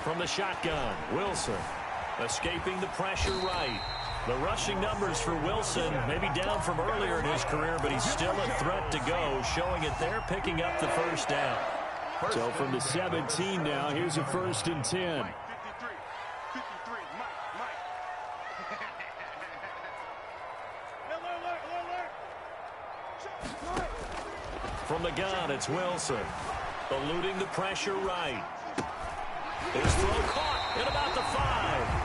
From the shotgun, Wilson escaping the pressure right. The rushing numbers for Wilson may be down from earlier in his career, but he's still a threat to go, showing it there, picking up the first down. So from the 17 now, here's a 1st and 10. From the gun, it's Wilson. Eluding the pressure right. His throw caught at about the 5.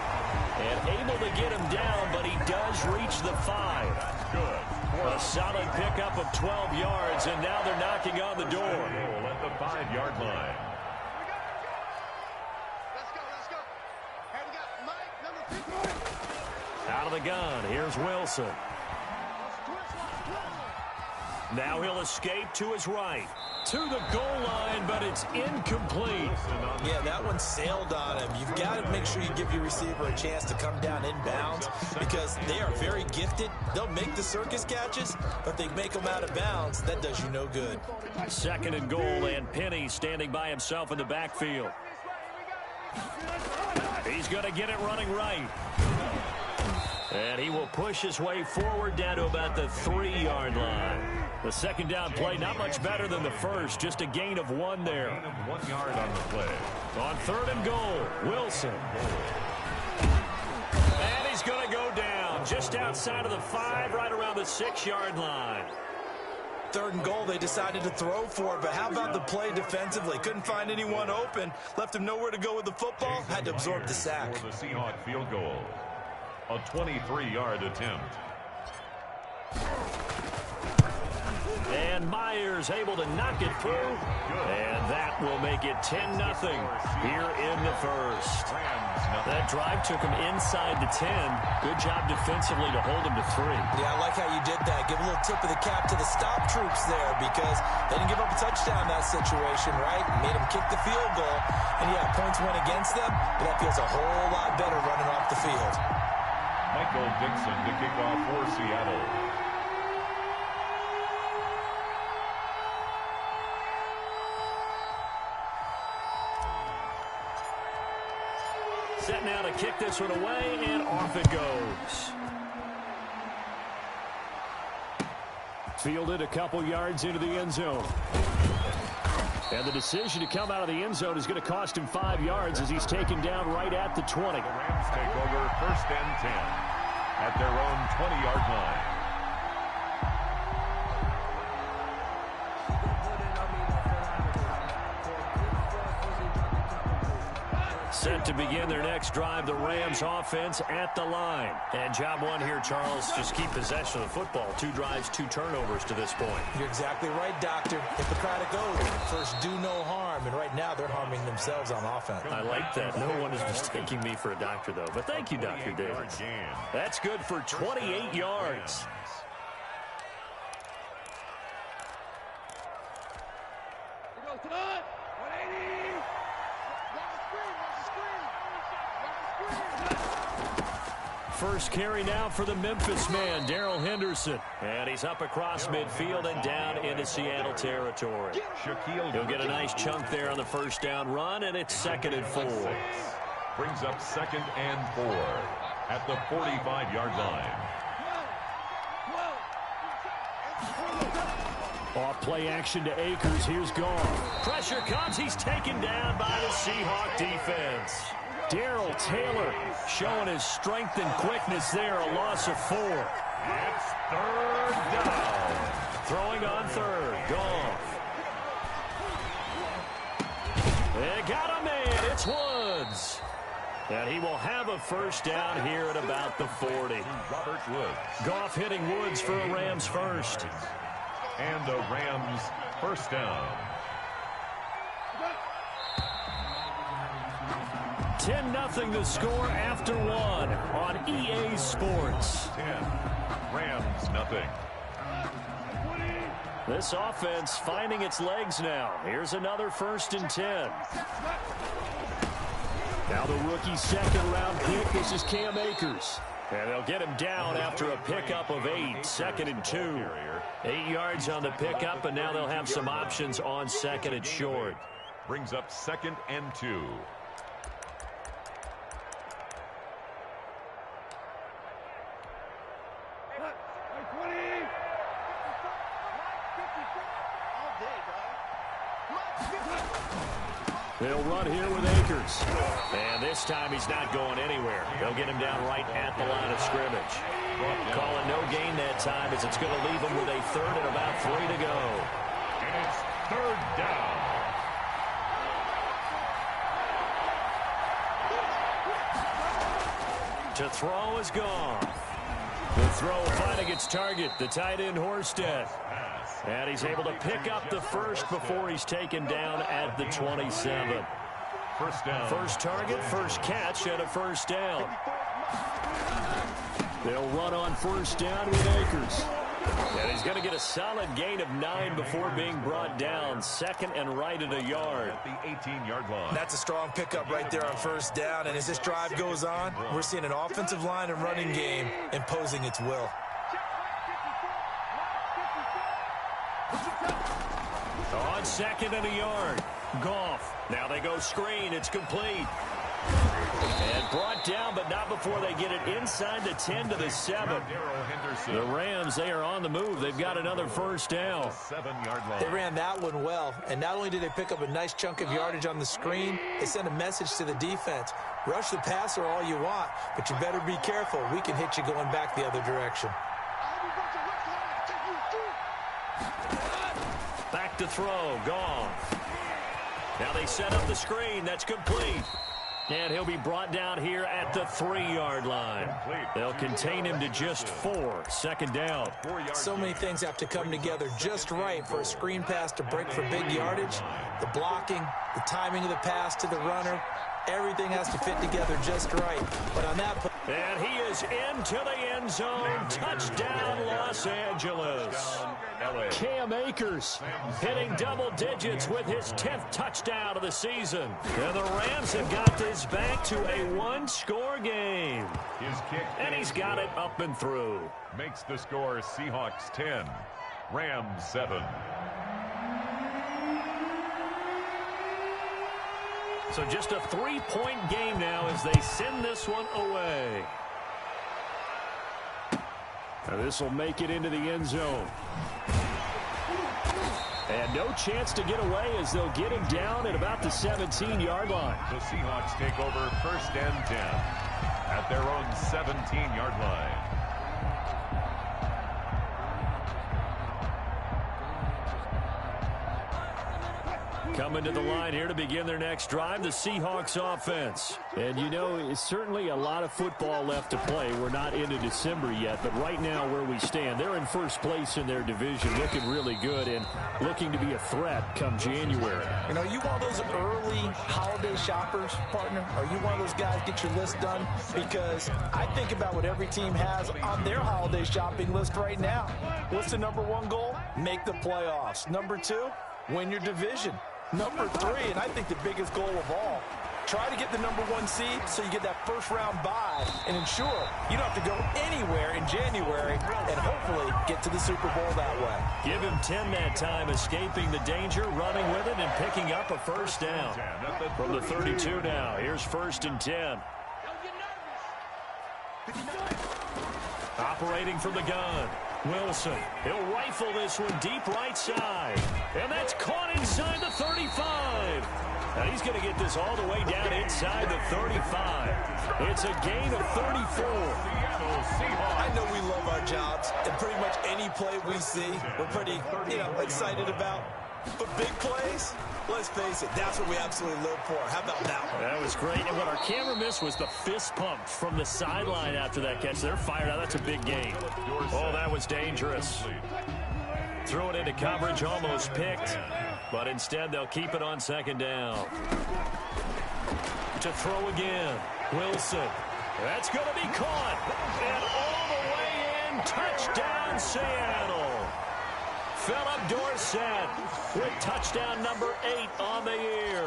And able to get him down, but he does reach the 5. Good. A solid pickup of 12 yards, and now they're knocking on the door. At the 5-yard line. Let's go. Hey, we got Mike, number 50. Out of the gun, here's Wilson. Now he'll escape to his right. To the goal line, but it's incomplete. Yeah, that one sailed on him. You've got to make sure you give your receiver a chance to come down inbounds because they are very gifted. They'll make the circus catches, but they make them out of bounds. That does you no good. 2nd and goal, and Penny standing by himself in the backfield. He's going to get it running right. And he will push his way forward down to about the 3-yard line. The 2nd down play, not much better than the first, just a gain of 1 there. Gain of 1 yard on the play. On 3rd and goal, Wilson. And he's going to go down just outside of the 5, right around the 6-yard line. 3rd and goal, they decided to throw for it, but how about the play defensively? Couldn't find anyone open, left him nowhere to go with the football, had to absorb the sack. For the Seahawk field goal, a 23-yard attempt. And Myers able to knock it through. And that will make it 10-0 here in the first. That drive took him inside the 10. Good job defensively to hold him to 3. Yeah, I like how you did that. Give a little tip of the cap to the stop troops there because they didn't give up a touchdown in that situation, right? Made them kick the field goal. And, yeah, points went against them, but that feels a whole lot better running off the field. Michael Dixon to kick off for Seattle. Set now to kick this one away, and off it goes. Fielded a couple yards into the end zone. And the decision to come out of the end zone is going to cost him 5 yards as he's taken down right at the 20. The Rams take over 1st and 10 at their own 20-yard line. Set to begin their next drive, the Rams offense at the line. And job 1 here, Charles, just keep possession of the football. 2 drives, 2 turnovers to this point. You're exactly right, Doctor. Hippocratic oath. First, do no harm. And right now, they're harming themselves on offense. I like that. No one is mistaking me for a doctor, though. But thank you, Dr. Davis. That's good for 28 yards. First carry now for the Memphis man, Darrell Henderson. And he's up across midfield and down into Seattle territory. He'll get a nice chunk there on the first down run, and it's 2nd and 4. Brings up 2nd and 4 at the 45-yard line. Off play action to Akers. Here's Goff. Pressure comes. He's taken down by the Seahawk defense. Darrell Taylor showing his strength and quickness there. A loss of 4. It's 3rd down. Throwing on 3rd. Goff. They got a man. It's Woods. And he will have a first down here at about the 40. Robert Woods. Goff hitting Woods for a Rams first. And a Rams first down. 10-0 the score after 1 on EA Sports. 10. Rams nothing. This offense finding its legs now. Here's another 1st and 10. Now the rookie 2nd-round pick. This is Cam Akers. And they'll get him down after a pickup of 8, 2nd and 2. 8 yards on the pickup, and now they'll have some options on 2nd and short. Brings up 2nd and 2. They'll run here with Akers. And this time he's not going anywhere. They'll get him down right at the line of scrimmage. Calling no gain that time as it's going to leave him with a 3rd and about 3 to go. And it's 3rd down. To throw is gone. The throw finding its target, the tight end Horsted. And he's able to pick up the first before he's taken down at the 27. First down. First target, first catch, and a first down. They'll run on first down with Akers. And he's going to get a solid gain of 9 before being brought down. 2nd and right at a yard. At the 18-yard line. That's a strong pickup right there on first down. And as this drive goes on, we're seeing an offensive line and running game imposing its will. On 2nd and a yard. Goff. Now they go screen. It's complete. And brought down, but not before they get it inside the 10 to the 7. The Rams, they are on the move. They've got another first down. 7-yard line. They ran that one well, and not only did they pick up a nice chunk of yardage on the screen, they sent a message to the defense. Rush the passer all you want, but you better be careful. We can hit you going back the other direction. Back to throw. Goff. Now they set up the screen. That's complete. And he'll be brought down here at the 3-yard line. They'll contain him to just 4. 2nd down. So many things have to come together just right for a screen pass to break for big yardage. The blocking, the timing of the pass to the runner, everything has to fit together just right. But on that... And he is into the end zone. Touchdown, Los Angeles. Cam Akers hitting double digits with his 10th touchdown of the season. And the Rams have got this back to a 1-score game. His kick. And he's got it up and through. Makes the score Seahawks 10, Rams 7. So just a 3-point game now as they send this one away. Now this will make it into the end zone. And no chance to get away as they'll get him down at about the 17-yard line. The Seahawks take over 1st and 10 at their own 17-yard line. Coming to the line here to begin their next drive, the Seahawks offense. And, you know, it's certainly a lot of football left to play. We're not into December yet, but right now where we stand, they're in first place in their division, looking really good and looking to be a threat come January. You know, you want those early holiday shoppers, partner? Are you one of those guys get your list done? Because I think about what every team has on their holiday shopping list right now. What's the #1 goal? Make the playoffs. #2, win your division. #3, and I think the biggest goal of all, try to get the #1 seed so you get that first-round bye and ensure you don't have to go anywhere in January and hopefully get to the Super Bowl that way. Give him 10 that time, escaping the danger, running with it, and picking up a first down. From the 32 now, here's 1st and 10. Operating from the gun. Wilson, he'll rifle this one deep right side. And that's caught inside the 35. And he's going to get this all the way down inside the 35. It's a gain of 34. I know we love our jobs, and pretty much any play we see, we're pretty, excited about. But big plays, let's face it, that's what we absolutely live for. How about that one? That was great. And what our camera missed was the fist pump from the sideline after that catch. They're fired out. That's a big gain. Oh, that was dangerous. Threw it into coverage, almost picked. But instead, they'll keep it on 2nd down. To throw again. Wilson. That's going to be caught. And all the way in. Touchdown, Seattle. Philip Dorsett with touchdown #8 on the year.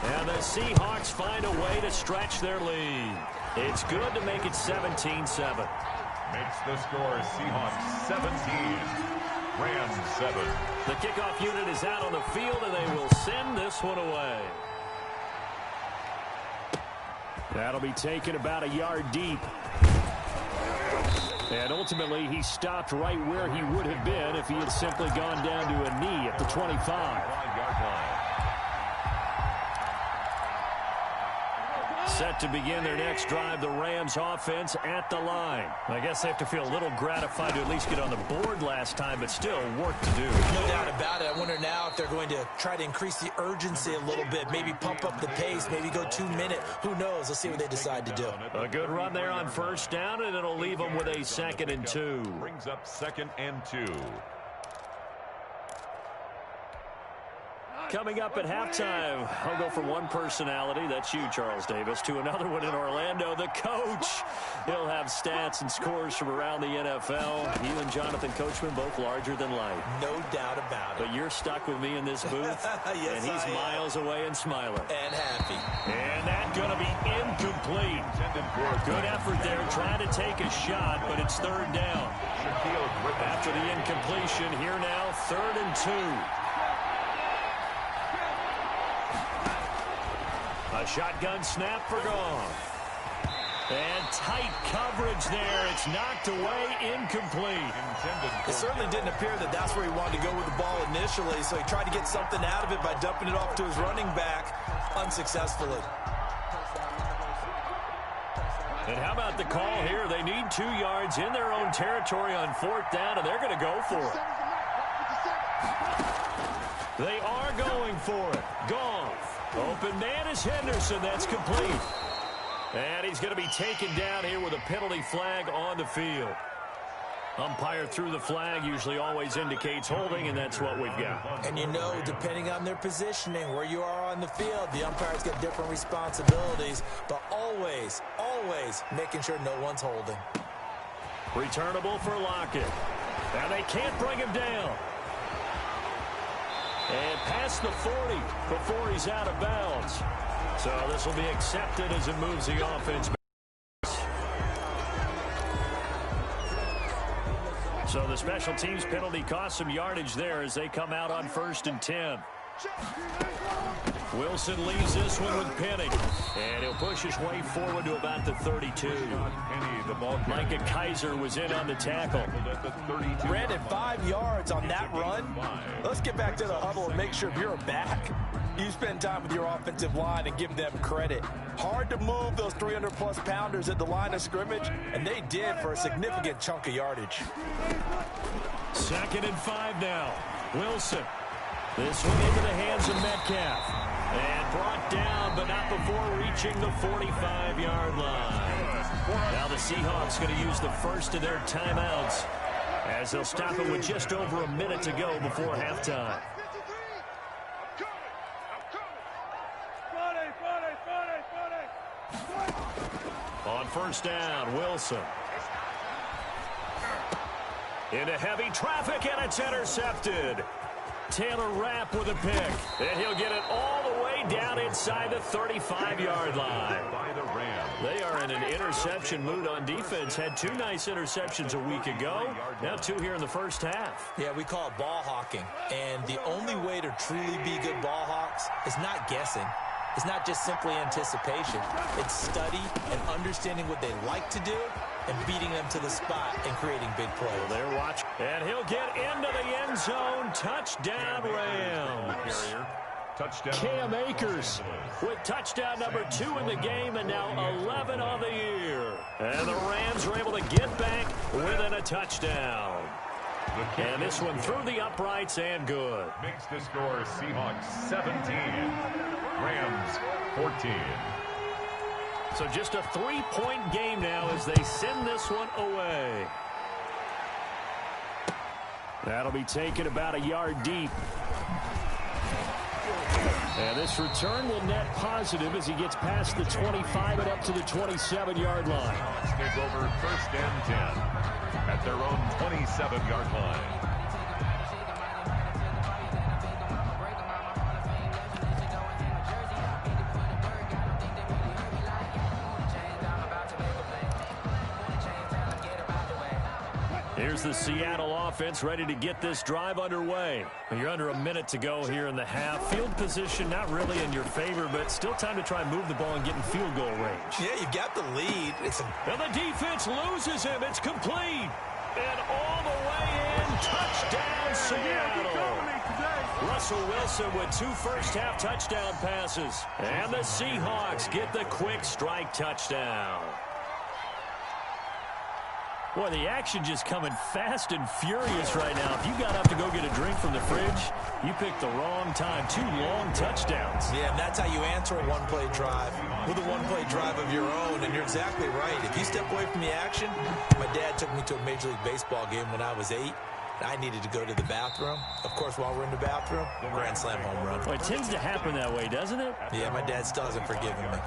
And the Seahawks find a way to stretch their lead. It's good to make it 17-7. Makes the score Seahawks 17, Rams 7. The kickoff unit is out on the field, and they will send this one away. That'll be taken about a yard deep. And ultimately, he stopped right where he would have been if he had simply gone down to a knee at the 25. 5-yard line. Set to begin their next drive, the Rams offense at the line. I guess they have to feel a little gratified to at least get on the board last time, but still work to do. No doubt about it. I wonder now if they're going to try to increase the urgency a little bit, maybe pump up the pace, maybe go 2-minute. Who knows? Let's see what they decide to do. A good run there on first down, and it'll leave them with a 2nd and 2. Brings up 2nd and 2. Coming up at halftime, I'll go from one personality, that's you, Charles Davis, to another one in Orlando, the coach. He'll have stats and scores from around the NFL. You and Jonathan Coachman, both larger than life. No doubt about it. But you're stuck with me in this booth, yes, and he's miles away and smiling. And happy. And that's going to be incomplete. Good effort there, trying to take a shot, but it's 3rd down. After the incompletion, here now, 3rd and 2. A shotgun snap for Goff. And tight coverage there. It's knocked away, incomplete. It certainly didn't appear that that's where he wanted to go with the ball initially, so he tried to get something out of it by dumping it off to his running back unsuccessfully. And how about the call here? They need 2 yards in their own territory on 4th down, and they're going to go for it. They are going for it. Goff. Open man is Henderson. That's complete. And he's going to be taken down here with a penalty flag on the field. Umpire threw the flag, usually always indicates holding, and that's what we've got. And you know, depending on their positioning, where you are on the field, the umpire's got different responsibilities, but always, always making sure no one's holding. Returnable for Lockett. And they can't bring him down. And past the 40 before he's out of bounds. So this will be accepted as it moves the offense back. So the special teams penalty cost some yardage there as they come out on 1st and 10. Wilson leaves this one with Penny. And he'll push his way forward to about the 32. Micah Kaiser was in on the tackle. Brandon, 5 yards on that run. Let's get back to the huddle and make sure if you're a back, you spend time with your offensive line and give them credit. Hard to move those 300-plus pounders at the line of scrimmage, and they did for a significant chunk of yardage. 2nd and 5 now. Wilson. This one into the hands of Metcalf. And brought down, but not before reaching the 45-yard line. Now the Seahawks going to use the first of their timeouts as they'll stop it with just over a minute to go before halftime. On 1st down, Wilson. Into heavy traffic, and it's intercepted. Taylor Rapp with a pick, and he'll get it all the way down inside the 35-yard line. They are in an interception mood on defense. Had 2 nice interceptions a week ago. Now 2 here in the first half. Yeah, we call it ball hawking. And the only way to truly be good ball hawks is not guessing. It's not just simply anticipation. It's study and understanding what they like to do and beating them to the spot and creating big plays. Well, they're watching. And he'll get into the end zone. Touchdown, Rams. Cam Akers with touchdown number 2 in the game and now 11 on the year. And the Rams are able to get back within a touchdown. And this one through the uprights and good. Makes the score Seahawks 17, Rams 14. So just a 3-point game now as they send this one away. That'll be taken about a yard deep. And this return will net positive as he gets past the 25 and up to the 27-yard line. Take over 1st and 10 at their own 27-yard line. here's the Seattle offense ready to get this drive underway. You're under a minute to go here in the half. Field position not really in your favor, but still time to try and move the ball and get in field goal range. Yeah, you've got the lead. And the defense loses him. It's complete. And all the way in. Touchdown, Seattle. Russell Wilson with 2 first-half touchdown passes. And the Seahawks get the quick strike touchdown. Boy, the action just coming fast and furious right now. If you got up to go get a drink from the fridge, you picked the wrong time. 2 long touchdowns. Yeah, and that's how you answer a one-play drive with a one-play drive of your own. And you're exactly right. If you step away from the action, my dad took me to a Major League Baseball game when I was 8. I needed to go to the bathroom. Of course, while we're in the bathroom, grand slam home run. Well, it tends to happen that way, doesn't it? Yeah, my dad still hasn't forgiven me.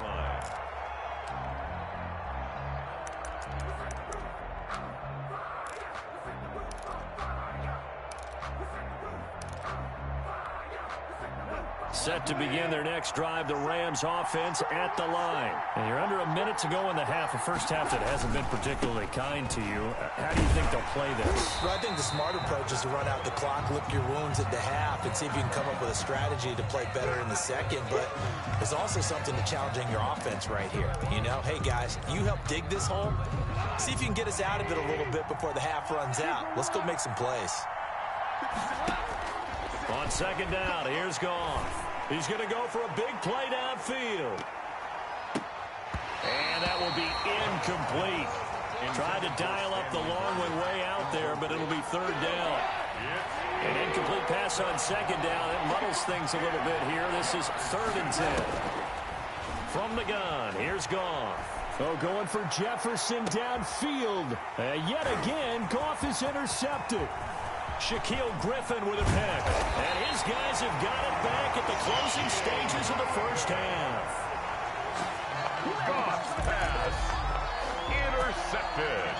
Set to begin their next drive, the Rams offense at the line. And you're under a minute to go in the half, a first half that hasn't been particularly kind to you. How do you think they'll play this? Well, I think the smart approach is to run out the clock, lick your wounds at the half, and see if you can come up with a strategy to play better in the second. But there's also something to challenging your offense right here. You know, hey, guys, you help dig this hole. See if you can get us out of it a little bit before the half runs out. Let's go make some plays. On second down, here's Goff. He's going to go for a big play downfield. And that will be incomplete. Tried to dial up the long one way out there, but it'll be third down. An incomplete pass on second down. It muddles things a little bit here. This is 3rd and 10. From the gun, here's Goff. Oh, going for Jefferson downfield. Yet again, Goff is intercepted. Shaquille Griffin with a pick. And his guys have got it back at the closing stages of the first half. Goff's pass intercepted.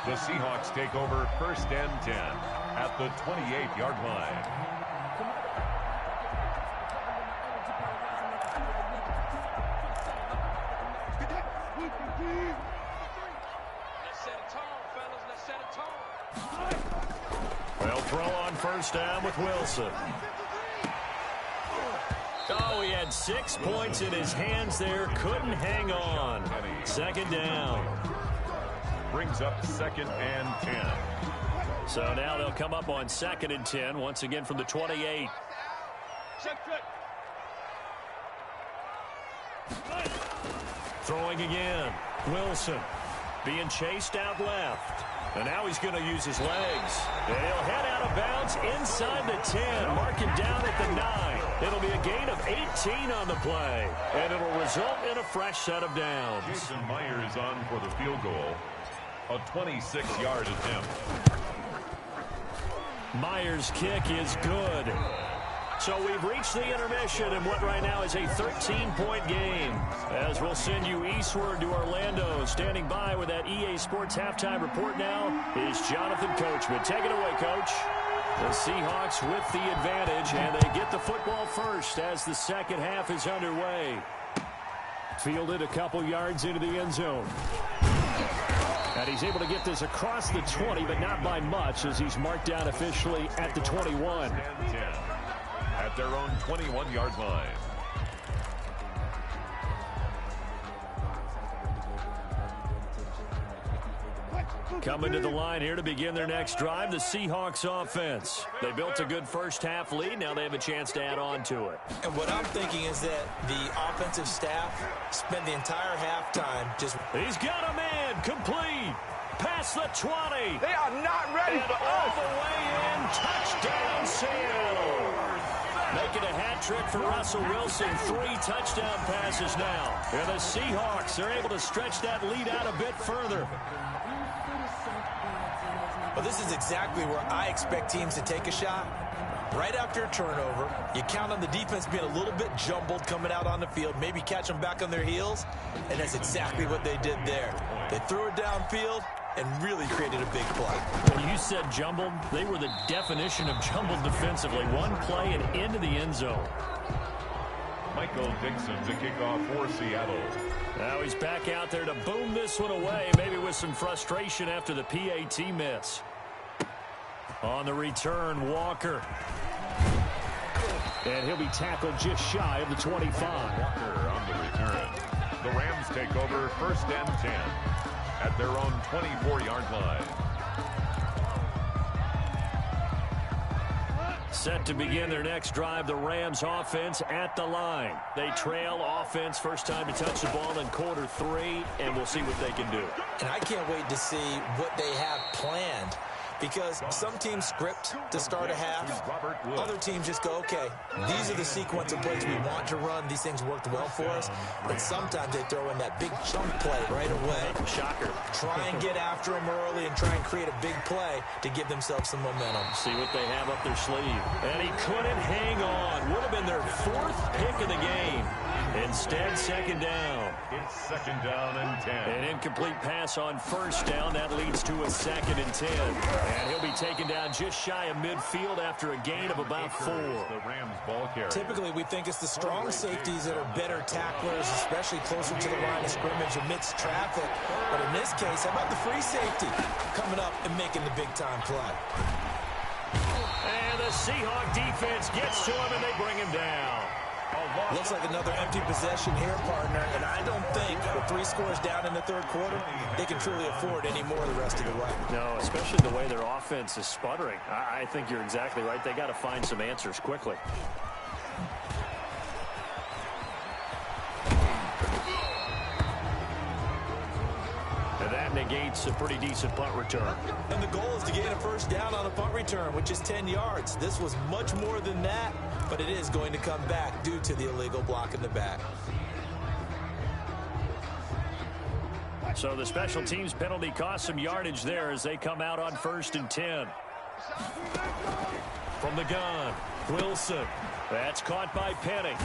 The Seahawks take over 1st and 10 at the 28-yard line. Let's set a tone, fellas. Let's set a tone. They'll throw on first down with Wilson. Oh, he had 6 points in his hands there. Couldn't hang on. Second down. Brings up 2nd and 10. So now they'll come up on 2nd and 10, once again from the 28. Throwing again. Wilson being chased out left. And now he's going to use his legs. And he'll head out of bounds inside the 10. Mark him down at the 9. It'll be a gain of 18 on the play. And it'll result in a fresh set of downs. Jason Myers on for the field goal. A 26-yard attempt. Myers' kick is good. So we've reached the intermission in what right now is a 13-point game. As we'll send you eastward to Orlando. Standing by with that EA Sports halftime report now is Jonathan Coachman. Take it away, Coach. The Seahawks with the advantage, and they get the football first as the second half is underway. Fielded a couple yards into the end zone. And he's able to get this across the 20, but not by much as he's marked down officially at the 21. At their own 21-yard line. Coming to the line here to begin their next drive, the Seahawks offense. They built a good first half lead. Now they have a chance to add on to it. And what I'm thinking is that the offensive staff spent the entire halftime just... He's got a man complete. Past the 20. They are not ready and for all us. the way in. Touchdown, Seattle. Making a hat trick for Russell Wilson. 3 touchdown passes now. And the Seahawks are able to stretch that lead out a bit further. Well, this is exactly where I expect teams to take a shot. Right after a turnover, you count on the defense being a little bit jumbled coming out on the field, maybe catch them back on their heels, and that's exactly what they did there. They threw it downfield and really created a big play. When you said jumbled, they were the definition of jumbled defensively. One play and into the end zone. Michael Dixon to kick off for Seattle. Now he's back out there to boom this one away, maybe with some frustration after the PAT miss. On the return, Walker. And he'll be tackled just shy of the 25. Walker on the return. The Rams take over 1st and 10 at their own 24-yard line. Set to begin their next drive, the Rams offense at the line. They trail offense, first time to touch the ball in quarter 3, and we'll see what they can do. And I can't wait to see what they have planned, because some teams script to start a half. Other teams just go, okay, these are the sequence of plays we want to run. These things worked well for us. But sometimes they throw in that big chunk play right away. Shocker. Try and get after them early and try and create a big play to give themselves some momentum. See what they have up their sleeve. And he couldn't hang on. Would have been their 4th pick of the game. Instead, 2nd down. It's 2nd down and 10. An incomplete pass on 1st down. That leads to a 2nd and 10. And he'll be taken down just shy of midfield after a gain of about 4. The Rams ball carrier. Typically, we think it's the strong safeties that are better tacklers, especially closer to the line of scrimmage amidst traffic. But in this case, how about the free safety coming up and making the big-time play? And the Seahawk defense gets to him, and they bring him down. Looks like another empty possession here, partner, and I don't think with 3 scores down in the 3rd quarter, they can truly afford any more the rest of the way. No, especially the way their offense is sputtering. I think you're exactly right. They got to find some answers quickly. And that negates a pretty decent punt return. And the goal is to gain a 1st down on a punt return, which is 10 yards. This was much more than that, but it is going to come back due to the illegal block in the back. So the special teams penalty cost some yardage there as they come out on 1st and 10. From the gun, Wilson. That's caught by Penny.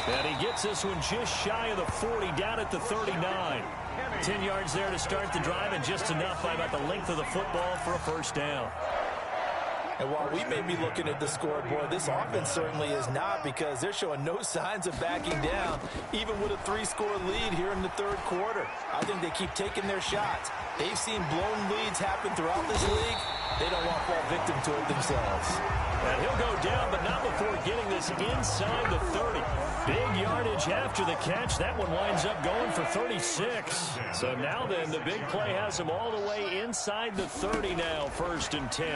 And he gets this one just shy of the 40, down at the 39. 10 yards there to start the drive, and just enough by about the length of the football for a 1st down. And while we may be looking at the scoreboard, this offense certainly is not, because they're showing no signs of backing down, even with a 3-score lead here in the 3rd quarter. I think they keep taking their shots. They've seen blown leads happen throughout this league. They don't want to fall victim to it themselves. And he'll go down, but not before getting this inside the 30. Big yardage after the catch. That one winds up going for 36. So now then, the big play has him all the way inside the 30 now, 1st and 10.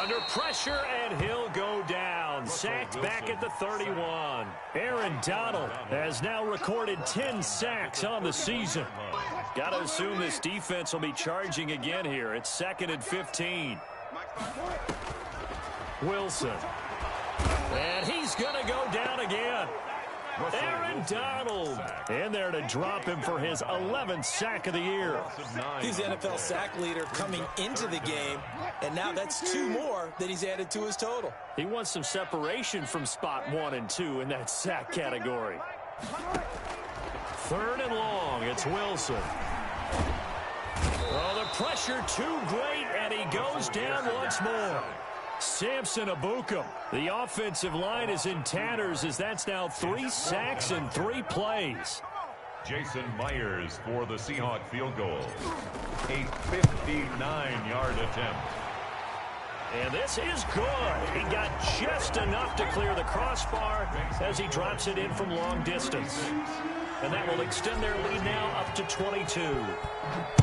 Under pressure, and he'll go down. Sacked back at the 31. Aaron Donald has now recorded 10 sacks on the season. Got to assume this defense will be charging again here. It's 2nd and 15. Wilson. And he's going to go down again. Aaron Donald in there to drop him for his 11th sack of the year. He's NFL sack leader coming into the game, and now that's 2 more that he's added to his total. He wants some separation from spot 1 and 2 in that sack category. 3rd and long, it's Wilson. Oh, the pressure too great, and he goes down once more. Samson Abukum. The offensive line is in tatters, as that's now 3 sacks in 3 plays. Jason Myers for the Seahawk field goal. A 59-yard attempt. And this is good. He got just enough to clear the crossbar as he drops it in from long distance. And that will extend their lead now up to 22.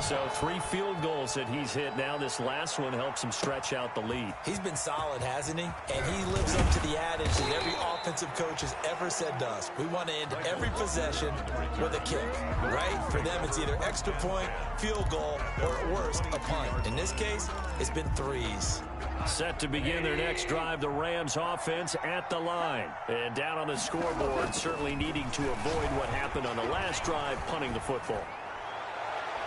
So 3 field goals that he's hit now. This last one helps him stretch out the lead. He's been solid, hasn't he? And he lives up to the adage that every offensive coach has ever said to us. We want to end every possession with a kick, right? For them, it's either extra point, field goal, or at worst, a punt. In this case, it's been 3s. Set to begin their next drive, the Rams offense at the line. And down on the scoreboard, certainly needing to avoid what happened on the last drive, punting the football.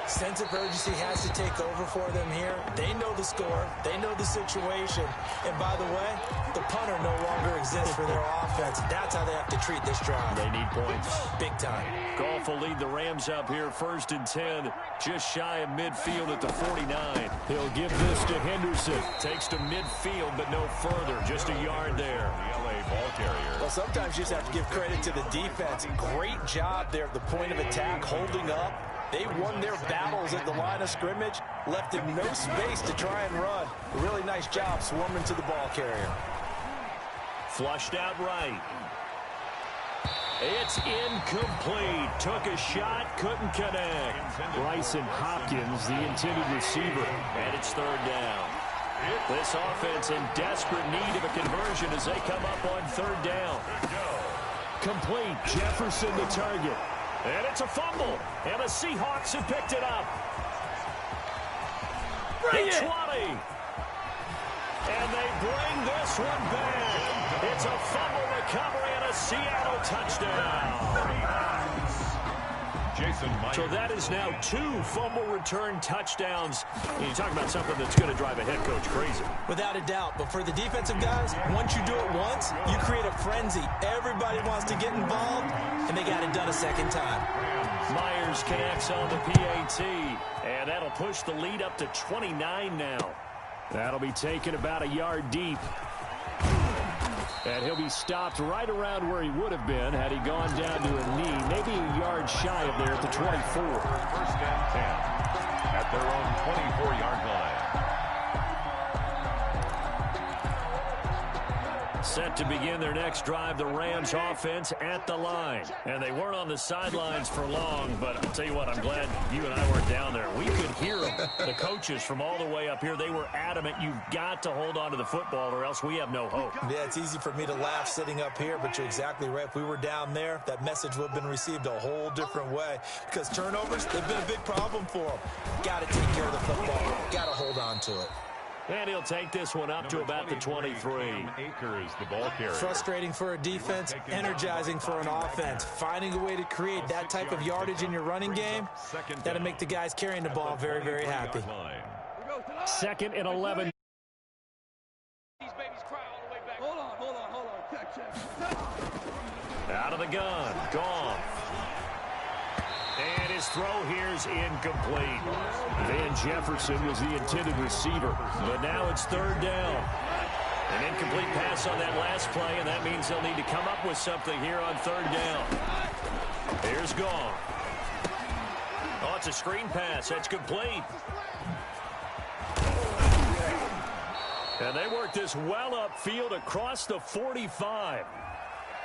Sense of urgency has to take over for them here. They know the score. They know the situation. And by the way, the punter no longer exists for their offense. That's how they have to treat this drive. They need points. Big time. Goff will lead the Rams up here 1st and 10, just shy of midfield at the 49. He'll give this to Henderson. Takes to midfield, but no further. Just a yard there. The LA ball carrier. Well, sometimes you just have to give credit to the defense. Great job there at the point of attack, holding up. They won their battles at the line of scrimmage, left them no space to try and run. A really nice job swarming to the ball carrier. Flushed out right. It's incomplete. Took a shot, couldn't connect. Bryson Hopkins, the intended receiver. And it's 3rd down. This offense in desperate need of a conversion as they come up on 3rd down. Complete. Jefferson the target. And it's a fumble. And the Seahawks have picked it up. Bring it. 20. And they bring this one back. It's a fumble recovery and a Seattle touchdown. Jason Myers. So that is now 2 fumble return touchdowns. And you talk about something that's going to drive a head coach crazy. Without a doubt. But for the defensive guys, once you do it once, you create a frenzy. Everybody wants to get involved, and they got it done a second time. Myers connects on the PAT, and that'll push the lead up to 29 now. That'll be taken about a yard deep. And he'll be stopped right around where he would have been had he gone down to a knee, maybe a yard shy of there at the 24. 1st and 10 at their own 24-yard line. Set to begin their next drive, the Rams offense at the line. And they weren't on the sidelines for long, but I'll tell you what, I'm glad you and I weren't down there. We could hear them. The coaches from all the way up here, they were adamant, you've got to hold on to the football or else we have no hope. Yeah, it's easy for me to laugh sitting up here, but you're exactly right. If we were down there, that message would have been received a whole different way because turnovers, they've been a big problem for them. Got to take care of the football. Got to hold on to it. And he'll take this one up to about the 23. Akers, the ball carrier. Frustrating for a defense, energizing for an offense. Finding a way to create that type of yardage in your running game, that'll make the guys carrying the ball very, very happy. 2nd and 11. Out of the gun, Goff. And his throw here's incomplete. Van Jefferson was the intended receiver, but now it's 3rd down. An incomplete pass on that last play, and that means they'll need to come up with something here on 3rd down. Here's Goff. Oh, it's a screen pass. That's complete. And they work this well upfield across the 45.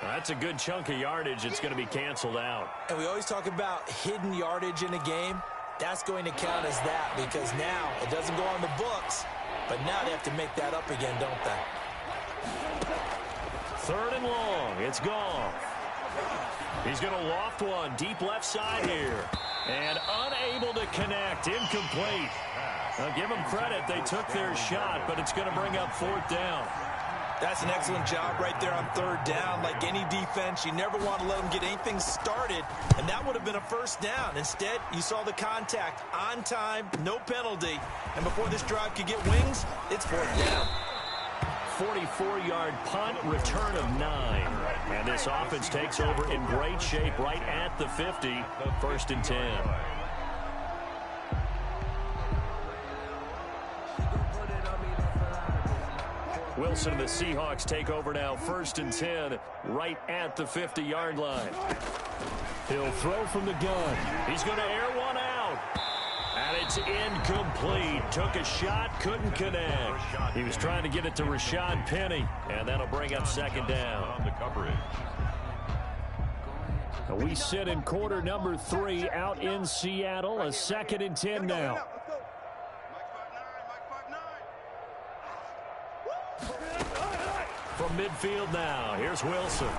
That's a good chunk of yardage. It's going to be canceled out. And we always talk about hidden yardage in a game. That's going to count as that because now it doesn't go on the books, but now they have to make that up again, don't they? 3rd and long. It's Goff. He's going to loft one deep left side here. And unable to connect. Incomplete. Now give them credit. They took their shot, but it's going to bring up 4th down. That's an excellent job right there on 3rd down. Like any defense, you never want to let them get anything started, and that would have been a 1st down. Instead, you saw the contact on time, no penalty, and before this drive could get wings, it's 4th down. 44-yard punt, return of 9. And this offense takes over in great shape right at the 50, 1st and 10. Wilson and the Seahawks take over now, 1st and 10, right at the 50-yard line. He'll throw from the gun. He's going to air one out. And it's incomplete. Took a shot, couldn't connect. He was trying to get it to Rashad Penny, and that'll bring up 2nd down. On the coverage. We sit in quarter number 3 out in Seattle. A 2nd and 10 now. From midfield now, here's Wilson.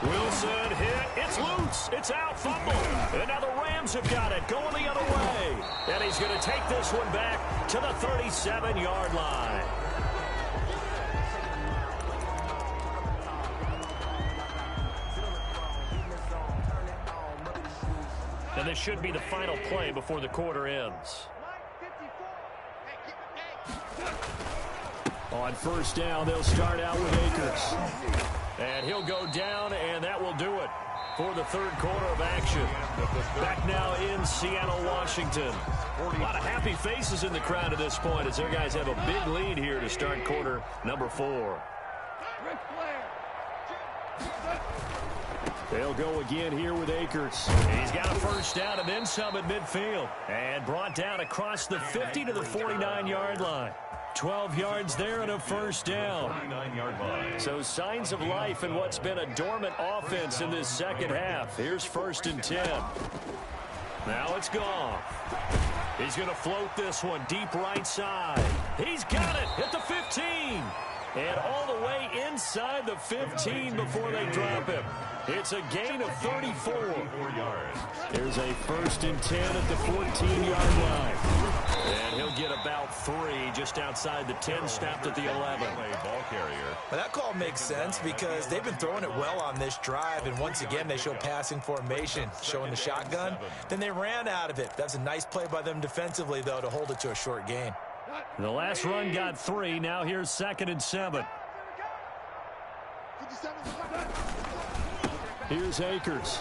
Wilson hit. It's loose. It's out. Fumble. And now the Rams have got it. Going the other way. And he's going to take this one back to the 37-yard line. And And this should be the final play before the quarter ends. On first down, they'll start out with Akers. And he'll go down, and that will do it for the third quarter of action. Back now in Seattle, Washington. A lot of happy faces in the crowd at this point as their guys have a big lead here to start quarter number 4. They'll go again here with Akers. He's got a first down and then some at midfield. And brought down across the 50 to the 49-yard line. 12 yards there and a first down. So signs of life in what's been a dormant offense in this second half. Here's 1st and 10. Now it's Goff. He's going to float this one deep right side. He's got it at the 15. And all the way inside the 15 before they drop him. It's a gain of 34. There's a 1st and 10 at the 14-yard line. And he'll get about 3 just outside the 10, stopped at the 11. Ball carrier. Well, that call makes sense because they've been throwing it well on this drive, and once again they show passing formation, showing the shotgun. Then they ran out of it. That's a nice play by them defensively, though, to hold it to a short gain. The last run got 3. Now here's 2nd and 7. Here's Akers.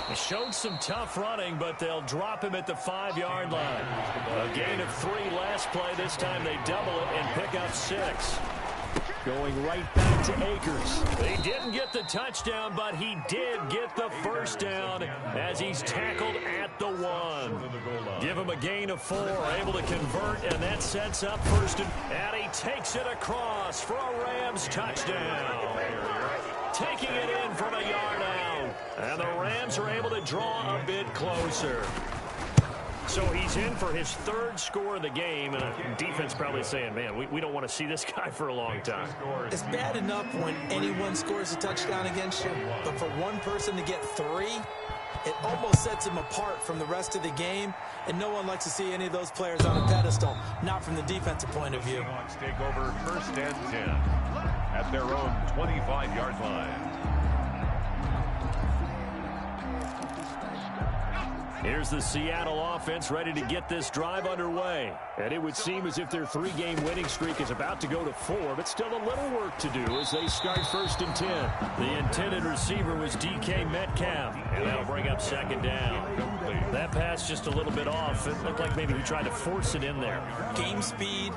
He showed some tough running, but they'll drop him at the 5-yard line. A gain of 3 last play. This time they double it and pick up 6. Going right back to Akers. They didn't get the touchdown, but he did get the first down as he's tackled at the 1. Give him a gain of 4, able to convert, and that sets up 1st and he takes it across for a Rams touchdown. Taking it in from a yard out. And the Rams are able to draw a bit closer. So he's in for his 3rd score of the game, and defense probably saying, man, we don't want to see this guy for a long time. It's bad enough when anyone scores a touchdown against you, but for one person to get 3, it almost sets him apart from the rest of the game, and no one likes to see any of those players on a pedestal, not from the defensive point of view. Seahawks take over 1st and 10 at their own 25-yard line. Here's the Seattle offense ready to get this drive underway. And it would seem as if their 3-game winning streak is about to go to 4, but still a little work to do as they start 1st and 10. The intended receiver was DK Metcalf, and that'll bring up 2nd down. That pass just a little bit off. It looked like maybe he tried to force it in there. Game speed,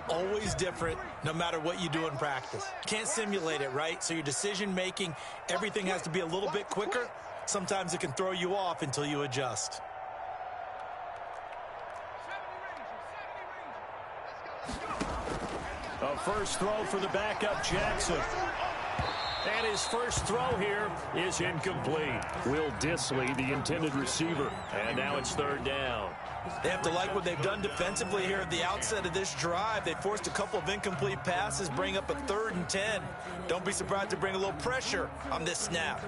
always different, no matter what you do in practice. Can't simulate it, right? So your decision-making, everything has to be a little bit quicker. Sometimes it can throw you off until you adjust. A first throw for the backup Jackson. And his first throw here is incomplete. Will Dissly, the intended receiver. And now it's 3rd down. They have to like what they've done defensively here at the outset of this drive. They forced a couple of incomplete passes, bring up a 3rd and 10. Don't be surprised to bring a little pressure on this snap.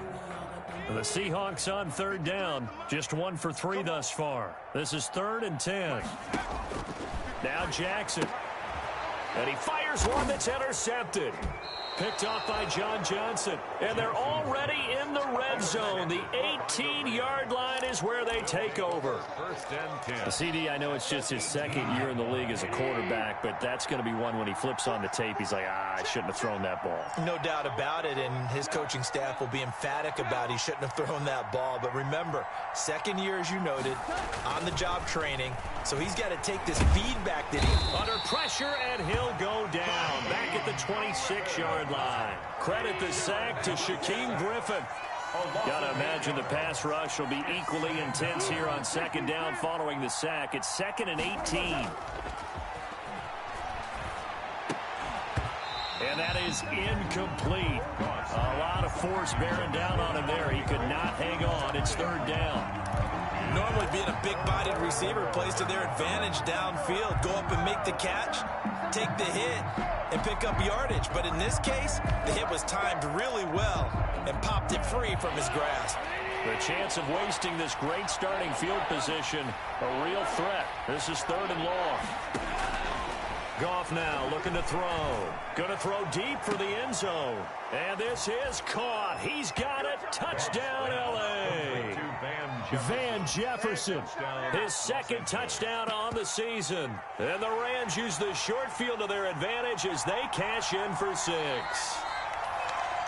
The Seahawks on 3rd down. Just 1 for 3 thus far. This is 3rd and 10. Now Jackson. And he fires one that's intercepted. Picked off by John Johnson. And they're already in the red zone. The 18-yard line is where they take over. 1st and 10. The CD, I know it's just his 2nd year in the league as a quarterback, but that's going to be one when he flips on the tape. He's like, I shouldn't have thrown that ball. No doubt about it, and his coaching staff will be emphatic about he shouldn't have thrown that ball. But remember, 2nd year, as you noted, on-the-job training, so he's got to take this feedback that he... Under pressure, and he'll go down. Back at the 26-yard line. Credit the sack to Shaquem Griffin. Got to imagine the pass rush will be equally intense here on 2nd down following the sack. It's 2nd and 18. And that is incomplete. A lot of force bearing down on him there. He could not hang on. It's 3rd down. Normally being a big-bodied receiver plays to their advantage downfield. Go up and make the catch, take the hit, and pick up yardage. But in this case, the hit was timed really well and popped it free from his grasp. The chance of wasting this great starting field position, a real threat. This is 3rd and long. Goff now looking to throw. Going to throw deep for the end zone. And this is caught. He's got it. Touchdown, L.A. Van Jefferson. His second touchdown on the season. And the Rams use the short field to their advantage as they cash in for 6.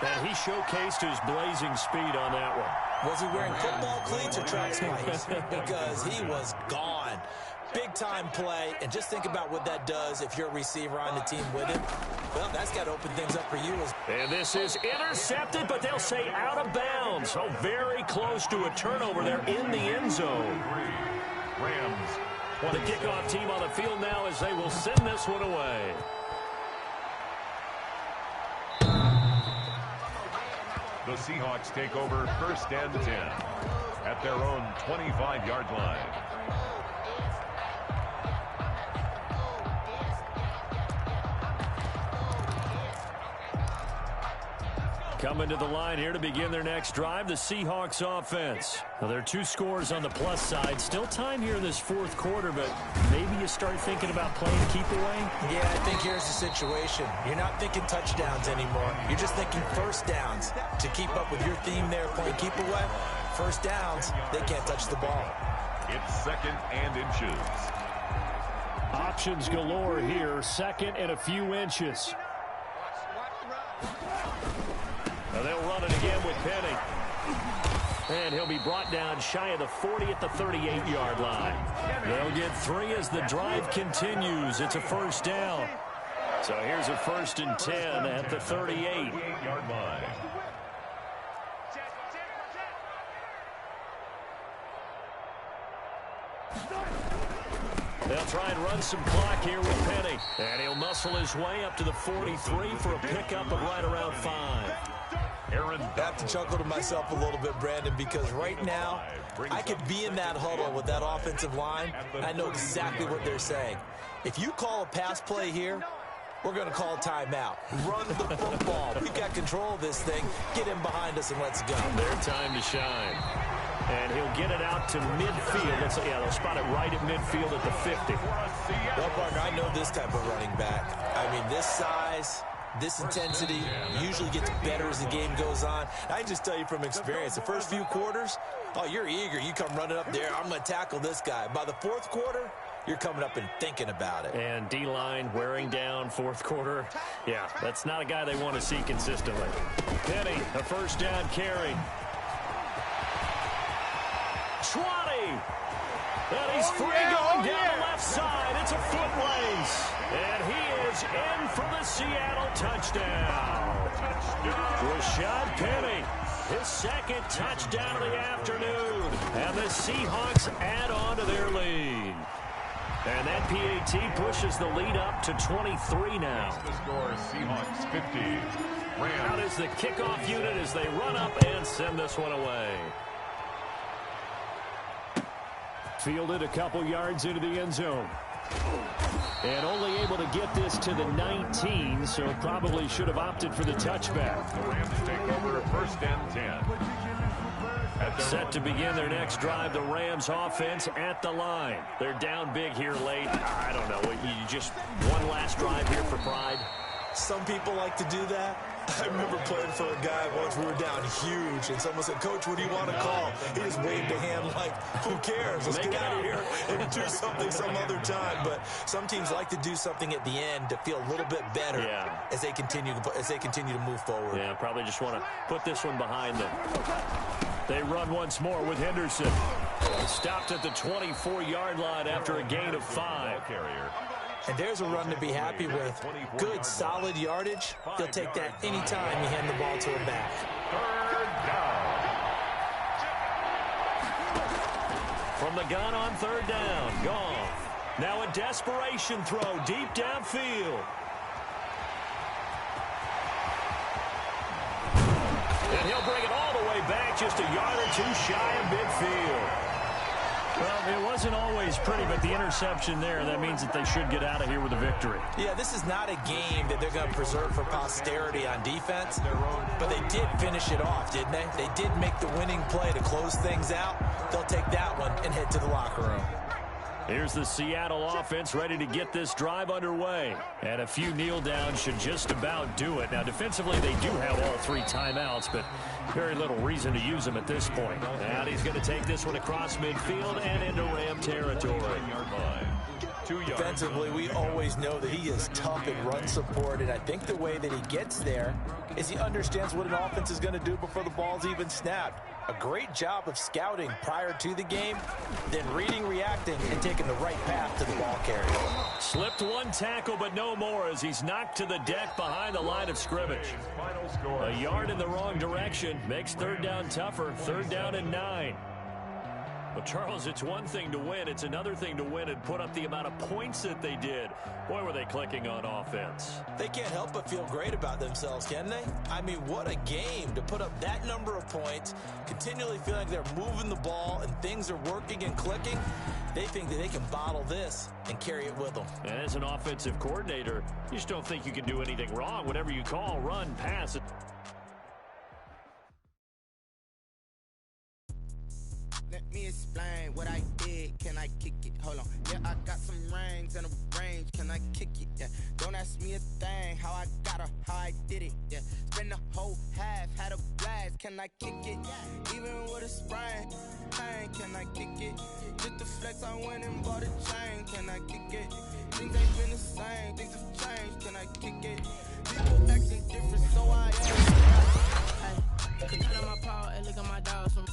And he showcased his blazing speed on that one. Was he wearing football cleats or track spikes? Because he was gone. Big-time play, and just think about what that does if you're a receiver on the team with him. Well, that's got to open things up for you. And this is intercepted, but they'll say out of bounds. So very close to a turnover there in the end zone. Rams. The kickoff team on the field now as they will send this one away. The Seahawks take over 1st and 10 at their own 25-yard line. Coming to the line here to begin their next drive, the Seahawks offense. Now, there are 2 scores on the plus side. Still time here in this 4th quarter, but maybe you start thinking about playing keep away? Yeah, I think here's the situation. You're not thinking touchdowns anymore. You're just thinking first downs. To keep up with your theme there, playing keep away, first downs, they can't touch the ball. It's 2nd and inches. Options galore here, 2nd and a few inches. Now they'll run it again with Penny. And he'll be brought down shy of the 40 at the 38-yard line. They'll get 3 as the drive continues. It's a first down. So here's a 1st and 10 at the 38-yard line. They'll try and run some clock here with Penny. And he'll muscle his way up to the 43 for a pickup of right around 5. I have to chuckle to myself a little bit, Brandon, because right now I could be in that huddle with that offensive line. I know exactly what they're saying. If you call a pass play here, we're going to call timeout. Run the football. We've got control of this thing. Get him behind us and let's go. Their time to shine. And he'll get it out to midfield. They'll spot it right at midfield at the 50. Well, partner, I know this type of running back. I mean, this size, this intensity usually gets better as the game goes on. I can just tell you from experience, the first few quarters, oh, you're eager. You come running up there. I'm going to tackle this guy. By the 4th quarter, you're coming up and thinking about it. And D-line wearing down 4th quarter. Yeah, that's not a guy they want to see consistently. Penny, a first down carry. 20. And he's free going down the left side. It's a foot race. And he is in for the Seattle touchdown. Rashad Penny, his 2nd touchdown of the afternoon. And the Seahawks add on to their lead. And that PAT pushes the lead up to 23 now. The score, Seahawks 50. Out is the kickoff unit as they run up and send this one away. Fielded a couple yards into the end zone. And only able to get this to the 19, so probably should have opted for the touchback. The Rams take over 1st and 10. Set to begin their next drive, the Rams offense at the line. They're down big here late. I don't know. You just one last drive here for pride? Some people like to do that. I remember playing for a guy once. We were down huge, and someone said, "Coach, what do you want to call?" He just waved a hand like, "Who cares? Let's get out of here and do something some other time." But some teams like to do something at the end to feel a little bit better as they continue to move forward. Yeah, probably just want to put this one behind them. They run once more with Henderson. Stopped at the 24-yard line after a gain of 5. And there's a run to be happy with. Good, solid yardage. They'll take that anytime you hand the ball to a back. 3rd down. From the gun on 3rd down, Goff. Now a desperation throw deep downfield. And he'll bring it all the way back, just a yard or 2 shy of midfield. Well, it wasn't always pretty, but the interception there, that means that they should get out of here with a victory. Yeah, this is not a game that they're going to preserve for posterity on defense, but they did finish it off, didn't they? They did make the winning play to close things out. They'll take that one and head to the locker room. Here's the Seattle offense ready to get this drive underway. And a few kneel downs should just about do it. Now, defensively, they do have all 3 timeouts, but very little reason to use them at this point. And he's going to take this one across midfield and into Ram territory. Defensively, we always know that he is tough in run support, and I think the way that he gets there is he understands what an offense is going to do before the ball's even snapped. A great job of scouting prior to the game, then reading, reacting, and taking the right path to the ball carrier. Slipped one tackle, but no more as he's knocked to the deck behind the line of scrimmage. A yard in the wrong direction makes third down tougher. Third down and 9. Well, Charles, it's one thing to win. It's another thing to win and put up the amount of points that they did. Boy, were they clicking on offense. They can't help but feel great about themselves, can they? I mean, what a game to put up that number of points, continually feel like they're moving the ball and things are working and clicking. They think that they can bottle this and carry it with them. And as an offensive coordinator, you just don't think you can do anything wrong. Whatever you call, run, pass. Let me explain what I did. Can I kick it? Hold on. Yeah, I got some rings and a range. Can I kick it? Yeah. Don't ask me a thing. How I got her, how I did it. Yeah. Spend the whole half, had a blast. Can I kick it? Even with a sprain. Pain, can I kick it? Just the flex, I went and bought a chain. Can I kick it? Things ain't been the same. Things have changed. Can I kick it? People acting different, so I am. Could turn on my power and look at my dogs from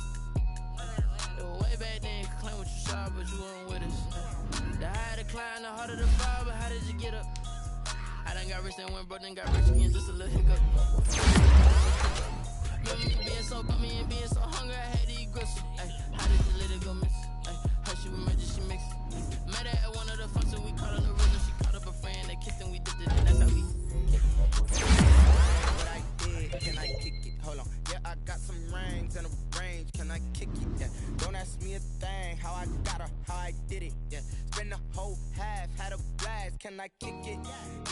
way back then, you claim what you saw, but you weren't with us. The higher the climb, the harder the fall, but how did you get up? I done got rich and went broke, then got rich again, just a little hiccup. Remember me being so bummy and being so hungry, I had to eat gristle. How did you let it go miss? How she remember she mixed. Met her at one of the functions, we caught her the rhythm. She caught up a friend, they kissed and we dipped it, and that's how we kick it. What I did, can I kick it? Hold on. Yeah, I got some rings and a range. Can I kick it? Yeah. Don't ask me a thing. How I got her, how I did it. Yeah. Spend the whole half, had a blast. Can I kick it?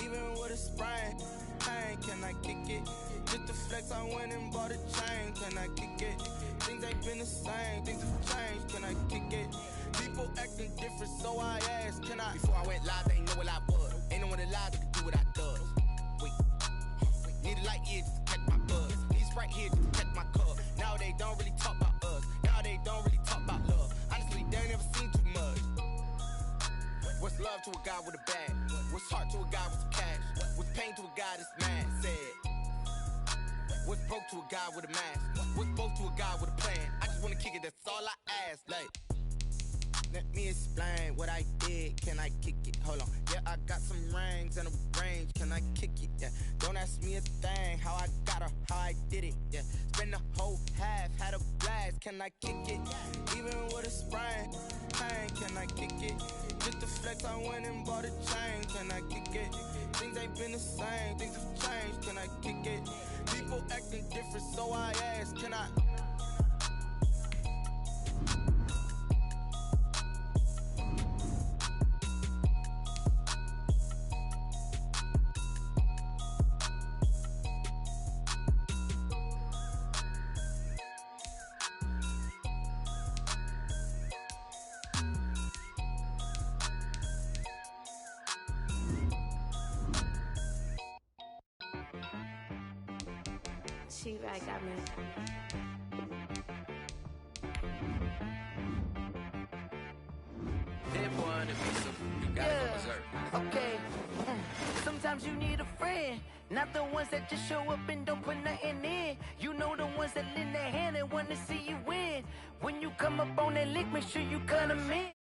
Even with a sprain. Pain, can I kick it? Just the flex, I went and bought a chain. Can I kick it? Things ain't been the same. Things have changed. Can I kick it? People acting different, so I asked, can I? Before I went live, they ain't know what I was. Ain't no one alive that could do what I does. Wait. Need a light ear just to catch my buzz. Need Sprite here just to catch my cup. Now they don't really talk about us. Now they don't really talk about love. Honestly, they ain't never seen too much. What's love to a guy with a bag? What's heart to a guy with some cash? What's pain to a guy that's mad? Said. What's broke to a guy with a mask? What's both to a guy with a plan? I just wanna kick it, that's all I ask. Like, let me explain what I did. Can I kick it? Hold on. Yeah, I got some rings and a range. Can I kick it? Yeah. Don't ask me a thing. How I got her, how I did it. Yeah. Spend the whole half, had a blast. Can I kick it? Even with a sprain. Pain, can I kick it? Just the flex, I went and bought a chain. Can I kick it? Things ain't been the same. Things have changed. Can I kick it? People acting different, so I asked, can I? T-Rag got me. Okay. Sometimes you need a friend, not the ones that just show up and don't put nothing in. You know the ones that lend their hand and want to see you win. When you come up on that lick, make sure you cut them in.